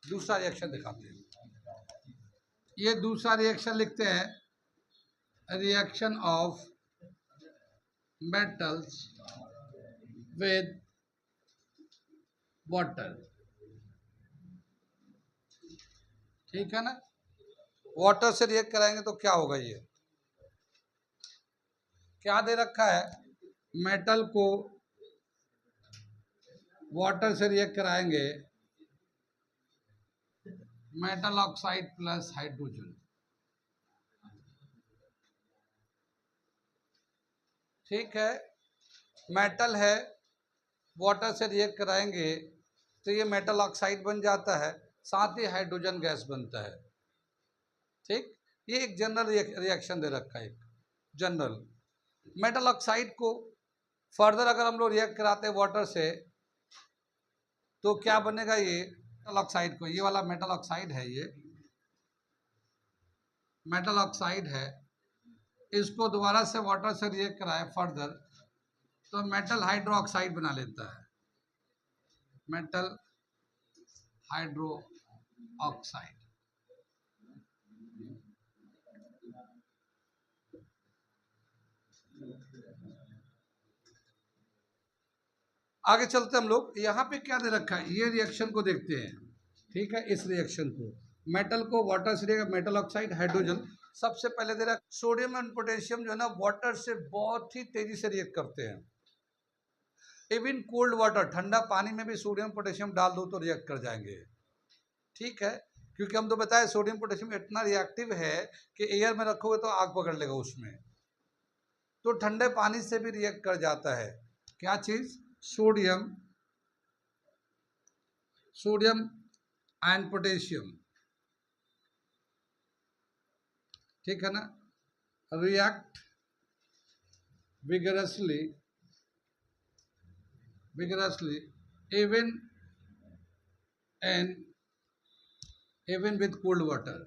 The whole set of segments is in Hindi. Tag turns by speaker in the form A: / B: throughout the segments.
A: दूसरा रिएक्शन दिखाते हैं। ये दूसरा रिएक्शन लिखते हैं, reaction of metals with water. ठीक है ना, वाटर से रिएक्ट कराएंगे तो क्या होगा, ये क्या दे रखा है, मेटल को वाटर से रिएक्ट कराएंगे, मेटल ऑक्साइड प्लस हाइड्रोजन। ठीक है, मेटल है, वाटर से रिएक्ट कराएंगे तो ये मेटल ऑक्साइड बन जाता है, साथ ही हाइड्रोजन गैस बनता है। ठीक, ये एक जनरल रिएक्शन दे रखा है, एक जनरल। मेटल ऑक्साइड को फर्दर अगर हम लोग रिएक्ट कराते हैं वाटर से तो क्या बनेगा, ये मेटल ऑक्साइड को, ये वाला मेटल ऑक्साइड है, ये मेटल ऑक्साइड है, इसको दोबारा से वाटर से रिएक्ट कराए फर्दर तो मेटल हाइड्रो ऑक्साइड बना लेता है, मेटल हाइड्रो ऑक्साइड। आगे चलते हम लोग, यहाँ पे क्या दे रखा है, ये रिएक्शन को देखते हैं। ठीक है, इस रिएक्शन को, मेटल को वाटर से, मेटल ऑक्साइड हाइड्रोजन। सबसे पहले दे रहा सोडियम एंड पोटेशियम जो है ना वाटर से बहुत ही तेजी से रिएक्ट करते हैं। इवन कोल्ड वाटर, ठंडा पानी में भी सोडियम पोटेशियम डाल दो तो रिएक्ट कर जाएंगे। ठीक है, क्योंकि हम तो बताए सोडियम पोटेशियम इतना रिएक्टिव है कि एयर में रखोगे तो आग पकड़ लेगा उसमें, तो ठंडे पानी से भी रिएक्ट कर जाता है। क्या चीज, सोडियम, सोडियम एंड पोटेशियम। ठीक है ना, react vigorously even with cold water।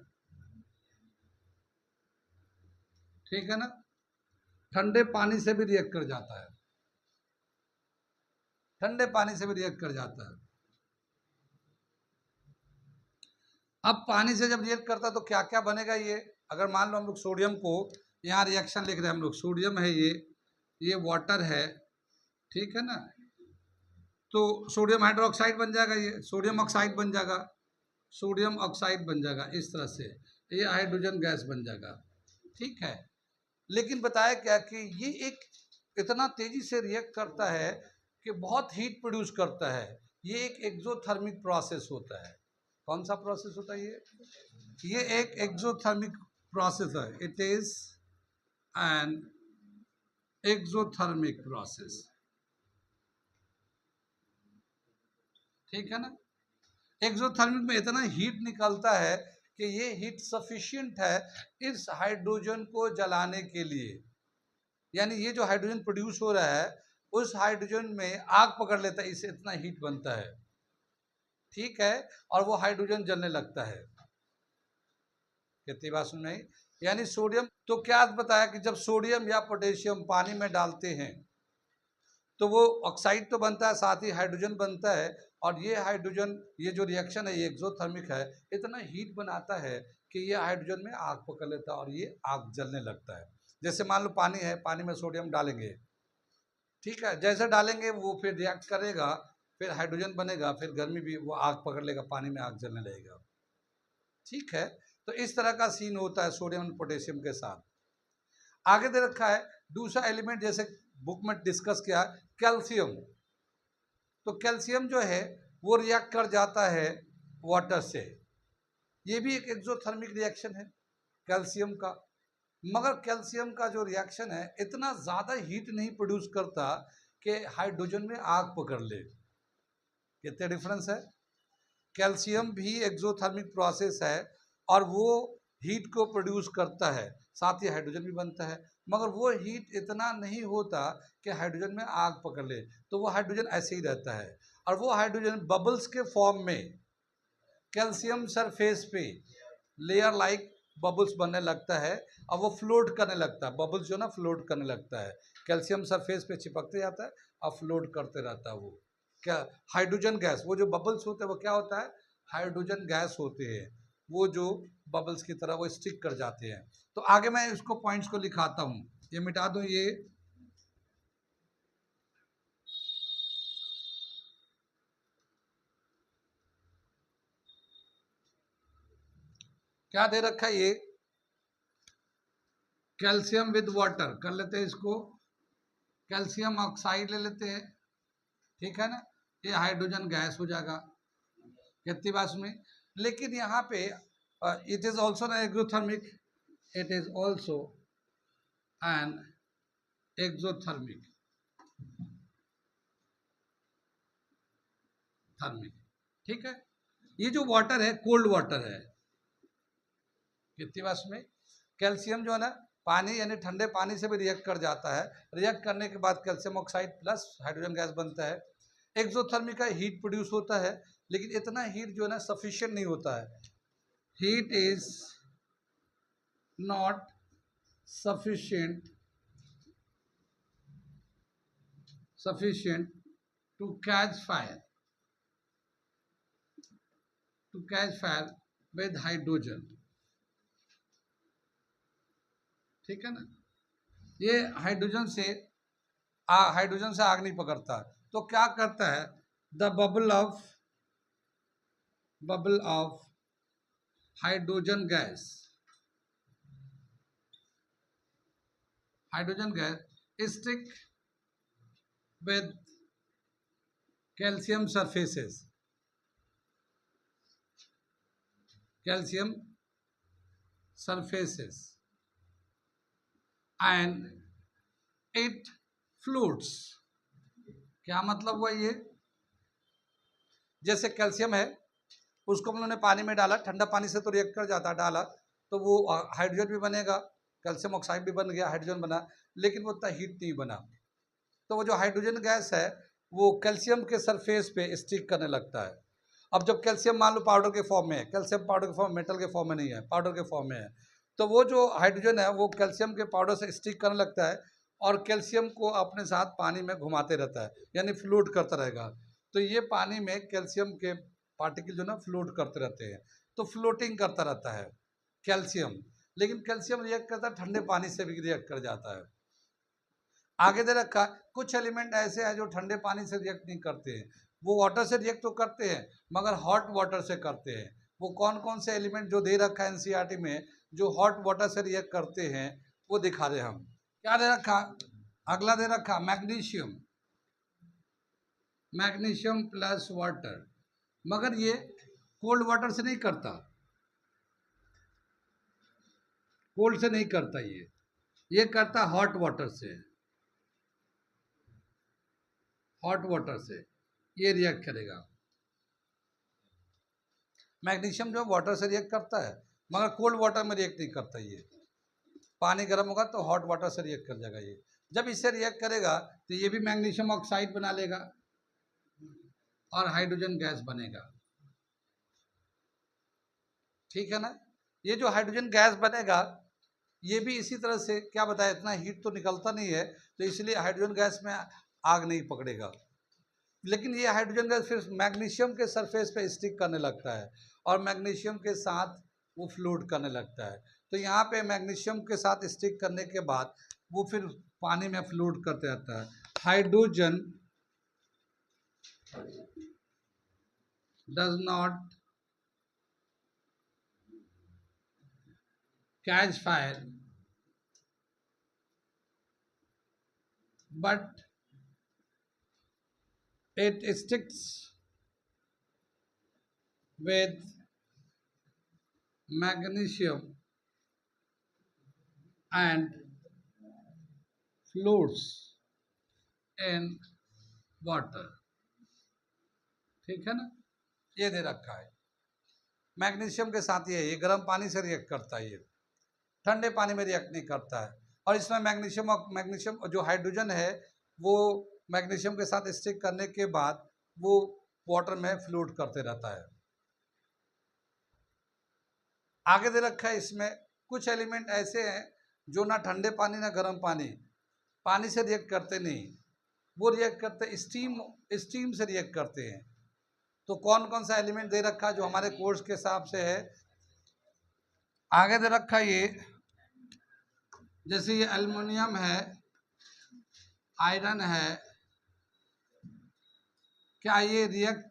A: ठीक है ना, ठंडे पानी से भी रिएक्ट कर जाता है, ठंडे पानी से भी रिएक्ट कर जाता है। अब पानी से जब रिएक्ट करता है तो क्या क्या बनेगा, ये अगर मान लो हम लोग सोडियम को, यहाँ रिएक्शन लिख रहे हैं हम लोग, सोडियम है ये वाटर है। ठीक है ना, तो सोडियम हाइड्रोक्साइड बन जाएगा, ये सोडियम ऑक्साइड बन जाएगा, सोडियम ऑक्साइड बन जाएगा इस तरह से, ये हाइड्रोजन गैस बन जाएगा। ठीक है, लेकिन बताया क्या कि ये एक इतना तेजी से रिएक्ट करता है कि बहुत हीट प्रोड्यूस करता है। ये एक एक्सोथर्मिक प्रोसेस होता है। कौन सा प्रोसेस होता है ये एक एक्सोथर्मिक प्रोसेस है। It is an exothermic process. ठीक है ना, एक्सोथर्मिक में इतना हीट निकलता है कि ये हीट सफिशिएंट है इस हाइड्रोजन को जलाने के लिए, यानी ये जो हाइड्रोजन प्रोड्यूस हो रहा है उस हाइड्रोजन में आग पकड़ लेता है, इससे इतना हीट बनता है। ठीक है, और वो हाइड्रोजन जलने लगता है। कितनी बात सुन रही, यानी सोडियम, तो क्या बताया कि जब सोडियम या पोटेशियम पानी में डालते हैं तो वो ऑक्साइड तो बनता है, साथ ही हाइड्रोजन बनता है, और ये हाइड्रोजन, ये जो रिएक्शन है ये एक्सोथर्मिक है, इतना हीट बनाता है कि ये हाइड्रोजन में आग पकड़ लेता है और ये आग जलने लगता है। जैसे मान लो पानी है, पानी में सोडियम डालेंगे, ठीक है, जैसे डालेंगे वो फिर रिएक्ट करेगा, फिर हाइड्रोजन बनेगा, फिर गर्मी भी, वो आग पकड़ लेगा, पानी में आग जलने लगेगा। ठीक है, तो इस तरह का सीन होता है सोडियम और पोटेशियम के साथ। आगे दे रखा है दूसरा एलिमेंट, जैसे बुक में डिस्कस किया, कैल्शियम। तो कैल्शियम जो है वो रिएक्ट कर जाता है वाटर से, ये भी एक एक्सोथर्मिक रिएक्शन है कैल्शियम का। मगर कैल्शियम का जो रिएक्शन है इतना ज़्यादा हीट नहीं प्रोड्यूस करता कि हाइड्रोजन में आग पकड़ ले। कितने डिफरेंस है, कैल्शियम भी एक्सोथर्मिक प्रोसेस है और वो हीट को प्रोड्यूस करता है, साथ ही हाइड्रोजन भी बनता है, मगर वो हीट इतना नहीं होता कि हाइड्रोजन में आग पकड़ ले, तो वो हाइड्रोजन ऐसे ही रहता है, और वो हाइड्रोजन बबल्स के फॉर्म में कैल्शियम सरफेस पे लेयर लाइक बबल्स बनने लगता है और वो फ्लोट करने लगता है। बबल्स जो ना फ्लोट करने लगता है, कैल्शियम सरफेस पे चिपकते जाता है और फ्लोट करते रहता है। वो क्या, हाइड्रोजन गैस, वो जो बबल्स होते हैं वो क्या होता है, हाइड्रोजन गैस होते हैं, वो जो बबल्स की तरह वो स्टिक कर जाते हैं। तो आगे मैं इसको पॉइंट्स को लिखाता हूँ, ये मिटा दूँ ये। क्या दे रखा है ये, कैल्शियम विद वाटर कर लेते हैं इसको, कैल्शियम ऑक्साइड ले लेते हैं, ठीक है ना, ये हाइड्रोजन गैस हो जाएगा कितनी बात में। लेकिन यहाँ पे it is also an exothermic, it is also an exothermic thermic, ठीक है। ये जो वाटर है कोल्ड वाटर है कितनी बात में, कैल्शियम जो है ना पानी यानी ठंडे पानी से भी रिएक्ट कर जाता है, रिएक्ट करने के बाद calcium oxide plus hydrogen gas बनता है। एक्सोथर्मिक का हीट प्रोड्यूस होता है, लेकिन इतना हीट जो है ना सफिशिएंट नहीं होता है, heat is not sufficient to catch fire with hydrogen, ठीक है ना। ये हाइड्रोजन से आग नहीं पकड़ता, तो क्या करता है, the bubble of hydrogen gas stick with calcium surfaces and it floats। क्या मतलब हुआ ये, जैसे कैल्शियम है उसको हम लोगों ने पानी में डाला, ठंडा पानी से तो रिएक्ट कर जाता, डाला तो वो हाइड्रोजन भी बनेगा, कैल्शियम ऑक्साइड भी बन गया, हाइड्रोजन बना, लेकिन वो उतना हीट नहीं बना। तो वो जो हाइड्रोजन गैस है वो कैल्शियम के सरफेस पे स्टिक करने लगता है। अब जब कैल्शियम मान लो पाउडर के फॉर्म में है, कैल्शियम पाउडर के फॉर्म, मेटल के फॉर्म में नहीं है, पाउडर के फॉर्म में है, तो वो जो हाइड्रोजन है वो कैल्शियम के पाउडर से स्टिक करने लगता है और कैल्शियम को अपने साथ पानी में घुमाते रहता है, यानी फ्लोट करता रहेगा। तो ये पानी में कैल्शियम के पार्टिकल जो ना फ्लोट करते रहते हैं, तो फ्लोटिंग करता रहता है कैल्शियम। लेकिन कैल्शियम रिएक्ट करता है ठंडे पानी से भी रिएक्ट कर जाता है। आगे दे रखा कुछ एलिमेंट ऐसे हैं जो ठंडे पानी से रिएक्ट नहीं करते हैं, वो वाटर से रिएक्ट तो करते हैं मगर हॉट वाटर से करते हैं। वो कौन कौन से एलिमेंट जो दे रखा है एनसीईआरटी में जो हॉट वाटर से रिएक्ट करते हैं वो दिखा रहे हम। क्या दे रखा, अगला दे रखा मैग्नीशियम, मैग्नीशियम प्लस वाटर, मगर ये कोल्ड वाटर से नहीं करता, कोल्ड से नहीं करता, ये करता हॉट वाटर से, हॉट वाटर से ये रिएक्ट करेगा। मैग्नीशियम जो वाटर से रिएक्ट करता है मगर कोल्ड वाटर में रिएक्ट नहीं करता, ये पानी गर्म होगा तो हॉट वाटर से रिएक्ट कर जाएगा। ये जब इससे रिएक्ट करेगा तो ये भी मैग्नीशियम ऑक्साइड बना लेगा और हाइड्रोजन गैस बनेगा, ठीक है ना। ये जो हाइड्रोजन गैस बनेगा ये भी इसी तरह से, क्या बताया, इतना हीट तो निकलता नहीं है तो इसलिए हाइड्रोजन गैस में आग नहीं पकड़ेगा। लेकिन ये हाइड्रोजन गैस फिर मैग्नीशियम के सरफेस पे स्टिक करने लगता है और मैग्नीशियम के साथ वो फ्लोट करने लगता है। तो यहाँ पे मैग्नीशियम के साथ स्टिक करने के बाद वो फिर पानी में फ्लोट करते रहता है। Hydrogen does not catch fire but it sticks with magnesium and floats in water, ठीक है ना। ये दे रखा है मैग्नीशियम के साथ ये गर्म पानी से रिएक्ट करता है, ये ठंडे पानी में रिएक्ट नहीं करता है। और इसमें मैग्नीशियम जो हाइड्रोजन है वो मैग्नीशियम के साथ स्टिक करने के बाद वो वाटर में फ्लोट करते रहता है। आगे दे रखा है इसमें कुछ एलिमेंट ऐसे हैं जो ना ठंडे पानी ना गर्म पानी से रिएक्ट करते नहीं, वो रिएक्ट करते स्टीम से रिएक्ट करते हैं। तो कौन कौन सा एलिमेंट दे रखा है जो हमारे कोर्स के हिसाब से है, आगे दे रखा है ये, जैसे ये एल्युमिनियम है, आयरन है, क्या ये रिएक्ट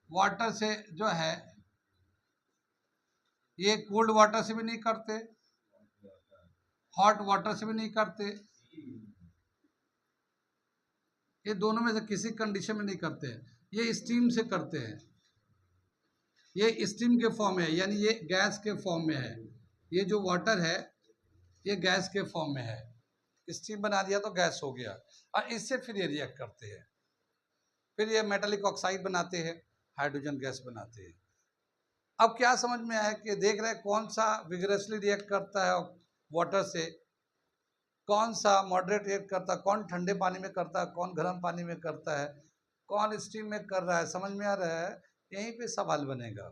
A: वाटर से जो है, ये कोल्ड वाटर से भी नहीं करते, हॉट वाटर से भी नहीं करते, ये दोनों में से किसी कंडीशन में नहीं करते हैं, ये स्टीम से करते हैं, ये स्टीम के फॉर्म में है, यानी ये गैस के फॉर्म में है, ये जो वाटर है ये गैस के फॉर्म में है, स्टीम बना दिया तो गैस हो गया, और इससे फिर ये रिएक्ट करते हैं, फिर ये मेटालिक ऑक्साइड बनाते हैं, हाइड्रोजन गैस बनाते हैं। अब क्या समझ में आया कि देख रहे हैं कौन सा विगरसली रिएक्ट करता है वाटर से, कौन सा मॉडरेट रिएक्ट करता है, कौन ठंडे पानी में करता है, कौन गर्म पानी में करता है, कौन स्टीम में कर रहा है, समझ में आ रहा है। यहीं पे सवाल बनेगा,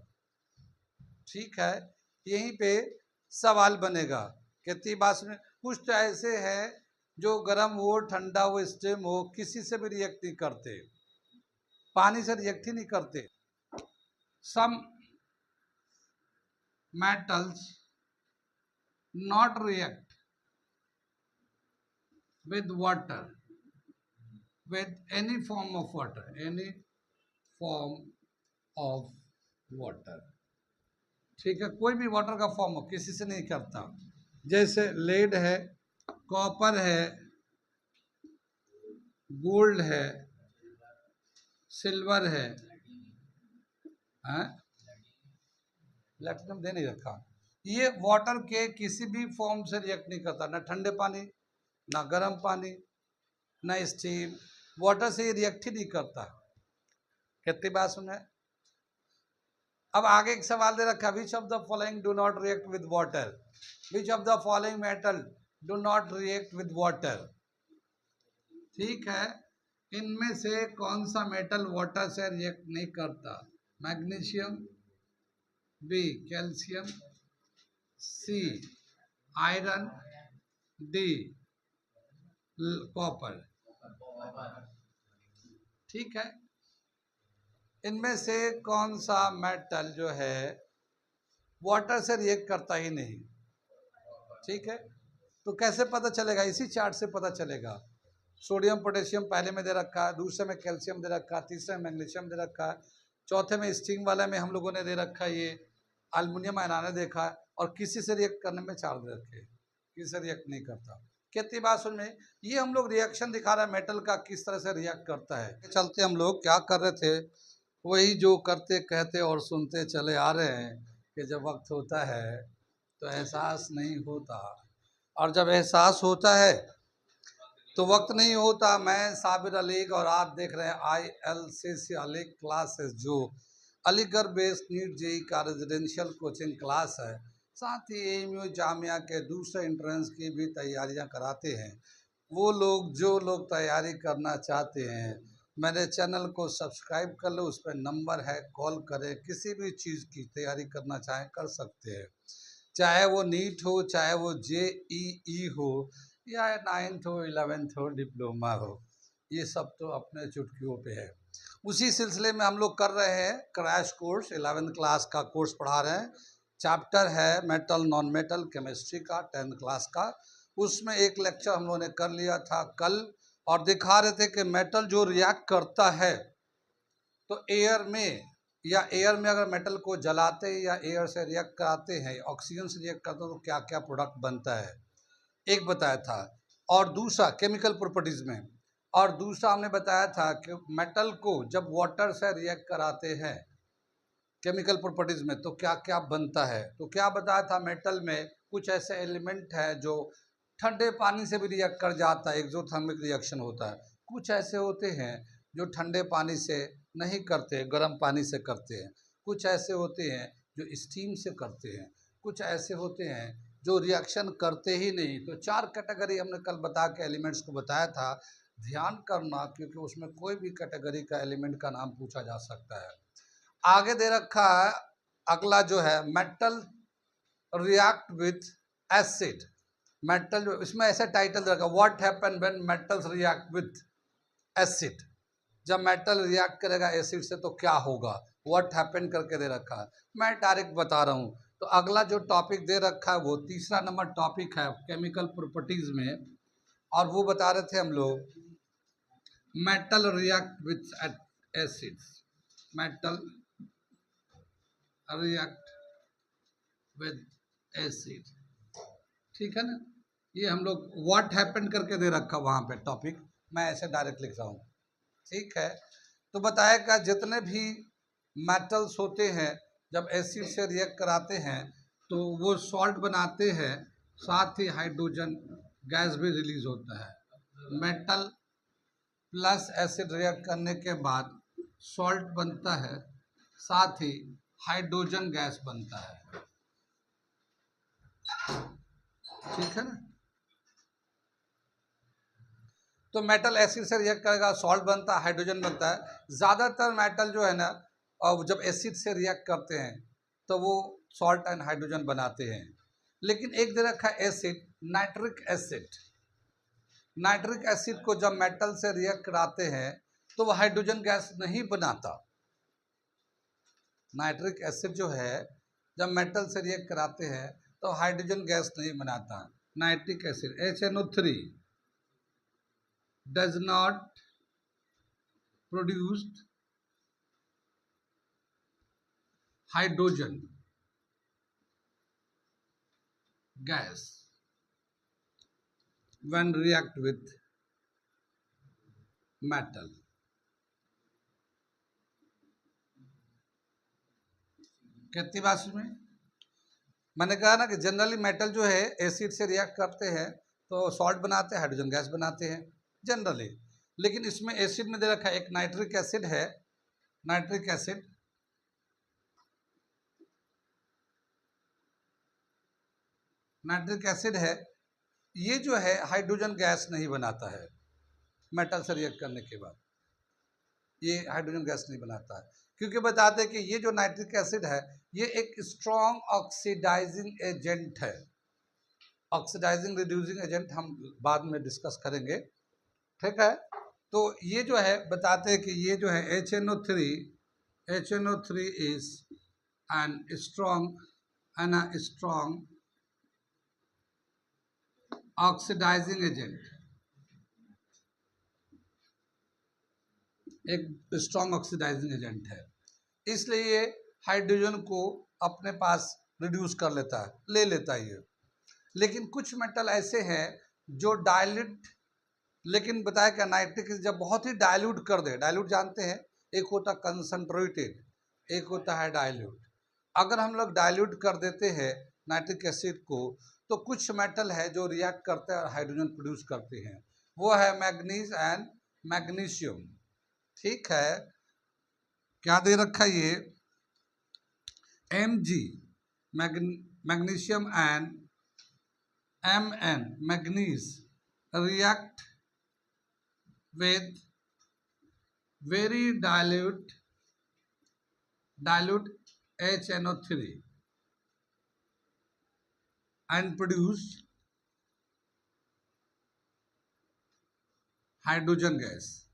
A: ठीक है, यहीं पे सवाल बनेगा। कितनी बात में कुछ तो ऐसे हैं जो गर्म हो, ठंडा हो, स्टीम हो, किसी से भी रिएक्ट नहीं करते, पानी से रिएक्ट ही नहीं करते। सम metals not react with water, with any form of water, any form of water, ठीक है, कोई भी वाटर का फॉर्म हो, किसी से नहीं करता। जैसे लेड है, कॉपर है, गोल्ड है, सिल्वर है, प्लेटिनम दे नहीं रखा, ये वाटर के किसी भी फॉर्म से रिएक्ट नहीं करता, ना ठंडे पानी, ना गर्म पानी, ना स्टीम, वाटर से ये रिएक्ट ही नहीं करता। कितनी बात सुने। अब आगे एक सवाल दे रखा, which of the following do not react with water, which of the following metal do not react with water, ठीक है, इनमें से कौन सा मेटल वाटर से रिएक्ट नहीं करता, magnesium, B calcium, C iron, D copper, ठीक है, इनमें से कौन सा मेटल जो है वाटर से रिएक्ट करता ही नहीं, ठीक है। तो कैसे पता चलेगा, इसी चार्ट से पता चलेगा। सोडियम पोटेशियम पहले में दे रखा है, दूसरे में कैल्शियम दे रखा है, तीसरे में मैग्नीशियम दे रखा है, चौथे में स्टिंग वाले में हम लोगों ने दे रखा है ये एल्युमिनियम आयन ने देखा है, और किसी से रिएक्ट करने में चार दे रखे, किसी से रिएक्ट नहीं करता। कितनी बात सुन में, ये हम लोग रिएक्शन दिखा रहे हैं मेटल का किस तरह से रिएक्ट करता है। चलते हम लोग क्या कर रहे थे, वही जो करते कहते और सुनते चले आ रहे हैं कि जब वक्त होता है तो एहसास नहीं होता, और जब एहसास होता है तो वक्त नहीं होता। मैं साबिर अलीग और आप देख रहे हैं ILCC अलीग क्लासेस, जो अलीगढ़ बेस्ड नीट जेई का रेजिडेंशियल कोचिंग क्लास है, साथ ही AMU जामिया के दूसरे एंट्रेंस की भी तैयारियां कराते हैं। वो लोग जो लोग तैयारी करना चाहते हैं, मेरे चैनल को सब्सक्राइब कर लो, उस पर नंबर है, कॉल करें, किसी भी चीज़ की तैयारी करना चाहें कर सकते हैं, चाहे वो नीट हो, चाहे वो JEE हो, या 9th हो, 11th हो, डिप्लोमा हो, ये सब तो अपने चुटकियों पे है। उसी सिलसिले में हम लोग कर रहे हैं क्रैश कोर्स, 11th क्लास का कोर्स पढ़ा रहे हैं। चैप्टर है मेटल नॉन मेटल केमिस्ट्री का 10th क्लास का, उसमें एक लेक्चर हम लोगों ने कर लिया था कल, और दिखा रहे थे कि मेटल जो रिएक्ट करता है तो एयर में, या एयर में अगर मेटल को जलाते हैं या एयर से रिएक्ट कराते हैं, ऑक्सीजन से रिएक्ट करते हैं, तो क्या क्या प्रोडक्ट बनता है, एक बताया था। और दूसरा केमिकल प्रॉपर्टीज में, और दूसरा हमने बताया था कि मेटल को जब वाटर से रिएक्ट कराते हैं केमिकल प्रॉपर्टीज में तो क्या क्या बनता है। तो क्या बताया था, मेटल में कुछ ऐसे एलिमेंट है जो ठंडे पानी से भी रिएक्ट कर जाता है, एक्सोथर्मिक रिएक्शन होता है। कुछ ऐसे होते हैं जो ठंडे पानी से नहीं करते, गर्म पानी से करते हैं। कुछ ऐसे होते हैं जो स्टीम से करते हैं। कुछ ऐसे होते हैं जो रिएक्शन करते ही नहीं। तो चार कैटेगरी हमने कल बता के एलिमेंट्स को बताया था, ध्यान करना, क्योंकि उसमें कोई भी कैटेगरी का एलिमेंट का नाम पूछा जा सकता है। आगे दे रखा है अगला जो है, metal react with acid. Metal जो इसमें ऐसा टाइटल दे रखा, what happen when metals react with acid. जब मेटल रिएक्ट करेगा एसिड से तो क्या होगा, व्हाट हैपन करके दे रखा है, मैं डायरेक्ट बता रहा हूँ। तो अगला जो टॉपिक दे रखा है वो तीसरा नंबर टॉपिक है केमिकल प्रॉपर्टीज में, और वो बता रहे थे हम लोग metal react with acids, metal react with acid, ठीक है ना। ये हम लोग व्हाट हैपन करके दे रखा वहां पे टॉपिक, मैं ऐसे डायरेक्ट लिख रहा हूँ, ठीक है। तो बताएगा जितने भी मेटल्स होते हैं जब एसिड से रिएक्ट कराते हैं तो वो सॉल्ट बनाते हैं, साथ ही हाइड्रोजन गैस भी रिलीज होता है। मेटल प्लस एसिड रिएक्ट करने के बाद सॉल्ट बनता है, साथ ही हाइड्रोजन गैस बनता है, ठीक है ना। तो मेटल एसिड से रिएक्ट करेगा, सॉल्ट बनता है, हाइड्रोजन बनता है। ज़्यादातर मेटल जो है ना, और जब एसिड से रिएक्ट करते हैं तो वो सॉल्ट एंड हाइड्रोजन बनाते हैं। लेकिन एक दे रखा है acid, nitric acid. Nitric acid को जब मेटल से रिएक्ट कराते हैं तो वो हाइड्रोजन गैस नहीं बनाता। नाइट्रिक एसिड जो है जब मेटल से रिएक्ट कराते हैं तो हाइड्रोजन गैस नहीं बनाता। Nitric acid HNO3 does not produce hydrogen gas when react with metal। कितनी बात में मैंने कहा ना कि जनरली मेटल जो है एसिड से रिएक्ट करते हैं तो सॉल्ट बनाते हैं, हाइड्रोजन गैस बनाते हैं जनरली। लेकिन इसमें एसिड में दे रखा है एक नाइट्रिक एसिड है, नाइट्रिक एसिड नाइट्रिक एसिड है, ये जो है हाइड्रोजन गैस नहीं बनाता है। मेटल से रिएक्ट करने के बाद ये हाइड्रोजन गैस नहीं बनाता है, क्योंकि बताते हैं कि ये जो नाइट्रिक एसिड है ये एक स्ट्रॉन्ग ऑक्सीडाइजिंग एजेंट है। ऑक्सीडाइजिंग रिड्यूसिंग एजेंट हम बाद में डिस्कस करेंगे, ठीक है। तो ये जो है बताते हैं कि ये जो है HNO3 is an strong oxidising agent, एक स्ट्रॉन्ग ऑक्सीडाइजिंग एजेंट है, इसलिए हाइड्रोजन को अपने पास रिड्यूस कर लेता है, ले लेता है ये। लेकिन कुछ मेटल ऐसे हैं जो डायल्यूट, लेकिन बताया क्या नाइट्रिक जब बहुत ही डायल्यूट कर दे, डायल्यूट जानते हैं, एक होता कंसंट्रेटेड, एक होता है डायल्यूट। अगर हम लोग डायल्यूट कर देते हैं नाइट्रिक एसिड को तो कुछ मेटल है जो रिएक्ट करते हैं और हाइड्रोजन प्रोड्यूस करते हैं, वो है मैग्नीज एंड मैग्नीशियम, ठीक है। क्या दे रखा है ये Mg magnesium and Mn manganese react with very dilute HNO3 and produce hydrogen gas,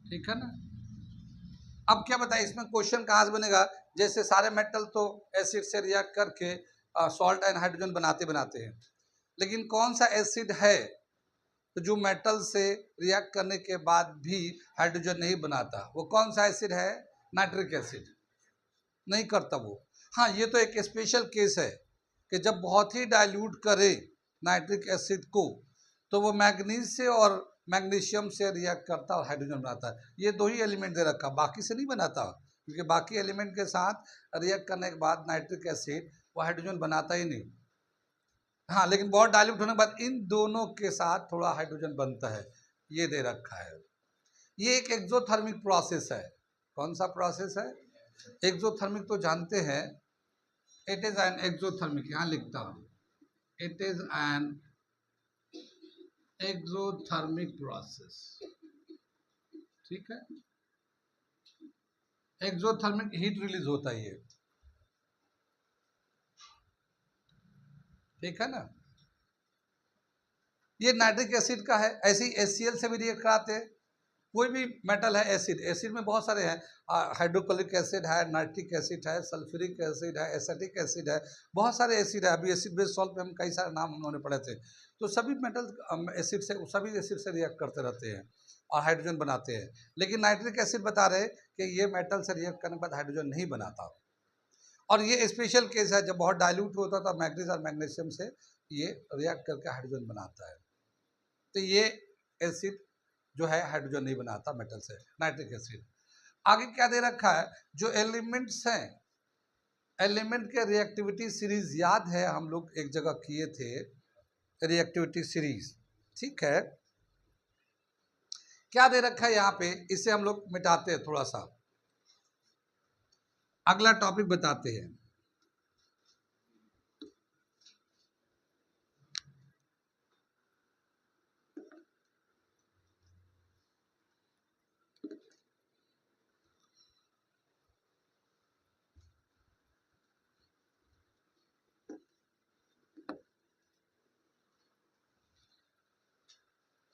A: ठीक है ना। अब क्या बताए इसमें क्वेश्चन कहाँ से बनेगा, जैसे सारे मेटल तो एसिड से रिएक्ट करके सॉल्ट एंड हाइड्रोजन बनाते हैं, लेकिन कौन सा एसिड है तो जो मेटल से रिएक्ट करने के बाद भी हाइड्रोजन नहीं बनाता, वो कौन सा एसिड है, नाइट्रिक एसिड, नहीं करता वो। हाँ, ये तो एक स्पेशल केस है कि जब बहुत ही डाइल्यूट करे नाइट्रिक एसिड को तो वो मैग्नीज से और मैग्नीशियम से रिएक्ट करता है और हाइड्रोजन बनाता है। ये दो ही एलिमेंट दे रखा, बाकी से नहीं बनाता, क्योंकि बाकी एलिमेंट के साथ रिएक्ट करने के बाद नाइट्रिक एसिड वो हाइड्रोजन बनाता ही नहीं। हाँ, लेकिन बहुत डाइल्यूट होने के बाद इन दोनों के साथ थोड़ा हाइड्रोजन बनता है, ये दे रखा है। ये एक एक्सोथर्मिक प्रोसेस है। कौन सा प्रोसेस है, एक्सोथर्मिक तो जानते हैं, इट इज एन एक्सोथर्मिक, यहाँ लिखता हूँ, it is an exothermic process, ठीक है। एक्सोथर्मिक हीट रिलीज होता है ये, ठीक है ना। ये नाइट्रिक एसिड का है। ऐसे ही HCl से भी रिएक्ट कराते हैं। कोई भी मेटल है, एसिड, एसिड में बहुत सारे हैं, हाइड्रोक्लोरिक एसिड है, नाइट्रिक एसिड है, सल्फ्यूरिक एसिड है, एसिटिक एसिड है, बहुत सारे एसिड है। अभी एसिड बेस सॉल्ट में हम कई सारे नाम उन्होंने पढ़े थे। तो सभी मेटल एसिड से, सभी एसिड से रिएक्ट करते रहते हैं और हाइड्रोजन बनाते हैं। लेकिन नाइट्रिक एसिड बता रहे कि ये मेटल से रिएक्ट करने के बाद हाइड्रोजन नहीं बनाता। और ये स्पेशल केस है, जब बहुत डाइल्यूट होता था मैग्नीज और मैग्नीशियम से ये रिएक्ट करके हाइड्रोजन बनाता है। तो ये एसिड जो है हाइड्रोजन नहीं बनाता मेटल से, नाइट्रिक एसिड। आगे क्या दे रखा है, जो एलिमेंट्स हैं, एलिमेंट के रिएक्टिविटी सीरीज याद है, हम लोग एक जगह किए थे रिएक्टिविटी सीरीज, ठीक है। क्या दे रखा है यहाँ पे, इसे हम लोग मिटाते हैं थोड़ा सा, अगला टॉपिक बताते हैं।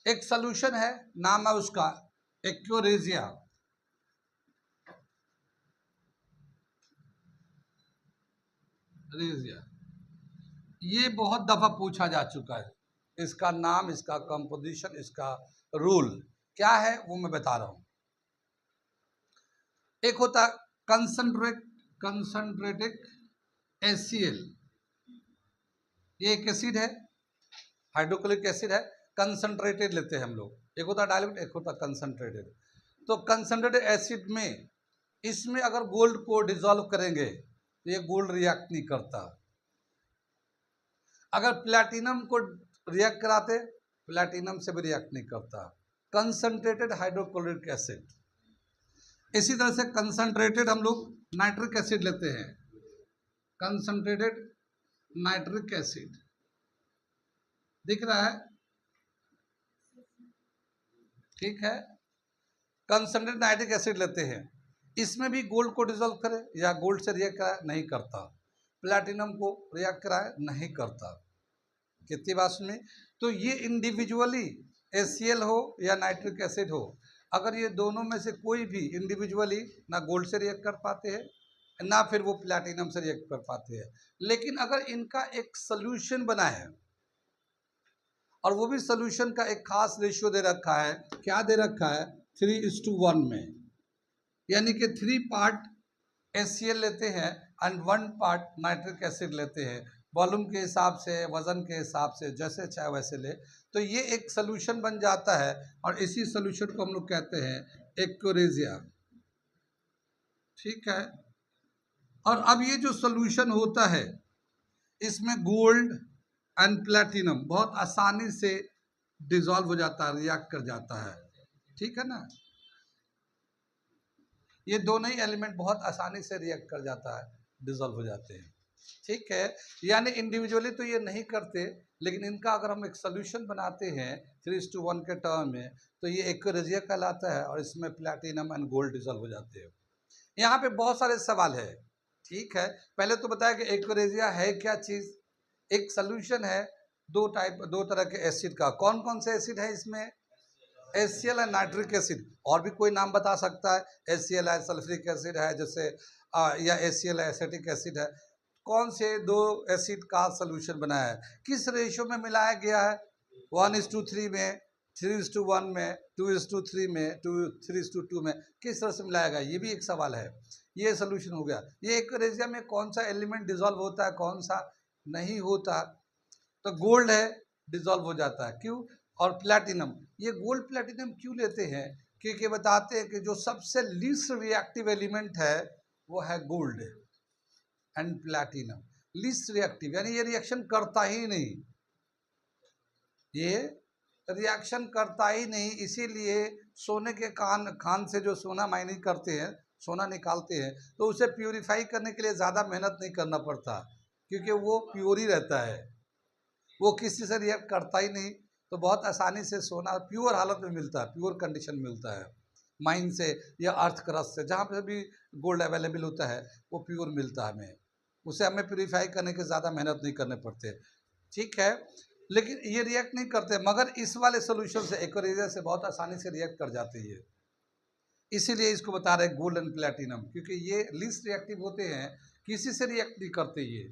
A: एक सॉल्यूशन है, नाम है उसका एक्योरेजिया। रेजिया, ये बहुत दफा पूछा जा चुका है। इसका नाम, इसका कंपोजिशन, इसका रूल क्या है वो मैं बता रहा हूं। एक होता कंसंट्रेटेड HCl, ये एक एसिड है, हाइड्रोक्लोरिक एसिड है, कंसंट्रेटेड लेते हैं हम लोग। एक होता डाइल्यूट, एक होता कंसंट्रेटेड। तो कंसंट्रेटेड एसिड में, इसमें अगर गोल्ड को डिसॉल्व करेंगे तो ये गोल्ड रिएक्ट नहीं करता। अगर प्लैटिनम को रिएक्ट कराते, प्लैटिनम से भी रिएक्ट नहीं करता। Concentrated hydrochloric acid. इसी तरह से कंसंट्रेटेड हम लोग नाइट्रिक एसिड लेते हैं, कंसंट्रेटेड नाइट्रिक एसिड दिख रहा है, ठीक है। कंसंट्रेटेड नाइट्रिक एसिड लेते हैं, इसमें भी गोल्ड को डिसॉल्व करे या गोल्ड से रिएक्ट कराए, नहीं करता। प्लैटिनम को रिएक्ट कराए, नहीं करता। कितनी बात सुनी। तो ये इंडिविजुअली HCl हो या नाइट्रिक एसिड हो, अगर ये दोनों में से कोई भी इंडिविजुअली ना गोल्ड से रिएक्ट कर पाते हैं, ना फिर वो प्लैटिनम से रिएक्ट कर पाते हैं। लेकिन अगर इनका एक सोल्यूशन बना है, और वो भी सोल्यूशन का एक खास रेशियो दे रखा है, क्या दे रखा है, 3:1 में, यानी कि 3 पार्ट HCl लेते हैं एंड 1 पार्ट नाइट्रिक एसिड लेते हैं, वॉल्यूम के हिसाब से, वजन के हिसाब से, जैसे चाहे वैसे ले, तो ये एक सोल्यूशन बन जाता है। और इसी सोल्यूशन को हम लोग कहते हैं एक्योरेजिया, ठीक है। और अब ये जो सोल्यूशन होता है, इसमें गोल्ड एंड प्लैटिनम बहुत आसानी से डिसॉल्व हो जाता है, रिएक्ट कर जाता है, ठीक है ना। ये दोनों ही एलिमेंट बहुत आसानी से रिएक्ट कर जाता है, डिसॉल्व हो जाते हैं, ठीक है। यानी इंडिविजुअली तो ये नहीं करते, लेकिन इनका अगर हम एक सोल्यूशन बनाते हैं 3:1 के टर्म में, तो ये एक्योरेजिया कहलाता है, और इसमें प्लैटिनम एंड गोल्ड डिसॉल्व हो जाते हैं। यहाँ पे बहुत सारे सवाल है, ठीक है। पहले तो बताया कि एक्योरेजिया है क्या चीज़। एक सोल्यूशन है, दो तरह के एसिड का। कौन कौन से एसिड है इसमें, HCl है, नाइट्रिक एसिड, और भी कोई नाम बता सकता है, HCl है, सल्फ्यूरिक एसिड है जैसे, या HCl है, एसिटिक एसिड है। कौन से दो एसिड का सोल्यूशन बनाया है, किस रेशियो में मिलाया गया है, 1:3 में, 3:1 में, 2:3 में, 3:2 में, किस तरह से मिलाया गया, ये भी एक सवाल है। ये सोल्यूशन हो गया। ये एक्योरेजिया में कौन सा एलिमेंट डिसॉल्व होता है, कौन सा नहीं होता, तो गोल्ड है, डिसॉल्व हो जाता है, क्यों। और प्लैटिनम, ये गोल्ड प्लैटिनम क्यों लेते हैं, क्योंकि बताते हैं कि जो सबसे लीस्ट रिएक्टिव एलिमेंट है वो है gold and platinum. Least reactive यानी ये रिएक्शन करता ही नहीं, ये रिएक्शन करता ही नहीं। इसीलिए सोने के खान से जो सोना माइनिंग करते हैं, सोना निकालते हैं, तो उसे प्यूरिफाई करने के लिए ज़्यादा मेहनत नहीं करना पड़ता, क्योंकि वो प्योर ही रहता है, वो किसी से रिएक्ट करता ही नहीं। तो बहुत आसानी से सोना प्योर हालत में मिलता है, प्योर कंडीशन मिलता है माइन से या अर्थ क्रस्ट से, जहाँ पे भी गोल्ड अवेलेबल होता है वो प्योर मिलता है हमें, उसे हमें प्यूरिफाई करने के ज़्यादा मेहनत नहीं करने पड़ते, ठीक है। लेकिन ये रिएक्ट नहीं करते, मगर इस वाले सोल्यूशन से एक्वेरियस से बहुत आसानी से रिएक्ट कर जाते हैं। इसीलिए इसको बता रहे हैं गोल्ड एंड प्लेटिनम, क्योंकि ये लीस्ट रिएक्टिव होते हैं, किसी से रिएक्ट नहीं करते ये,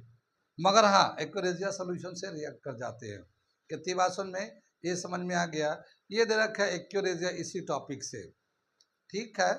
A: मगर हाँ एक्वेरियस सोल्यूशन से रिएक्ट कर जाते हैं। कितनी बात समझ में, ये समझ में आ गया। ये दे रखा है एक्वेरियस इसी टॉपिक से, ठीक है।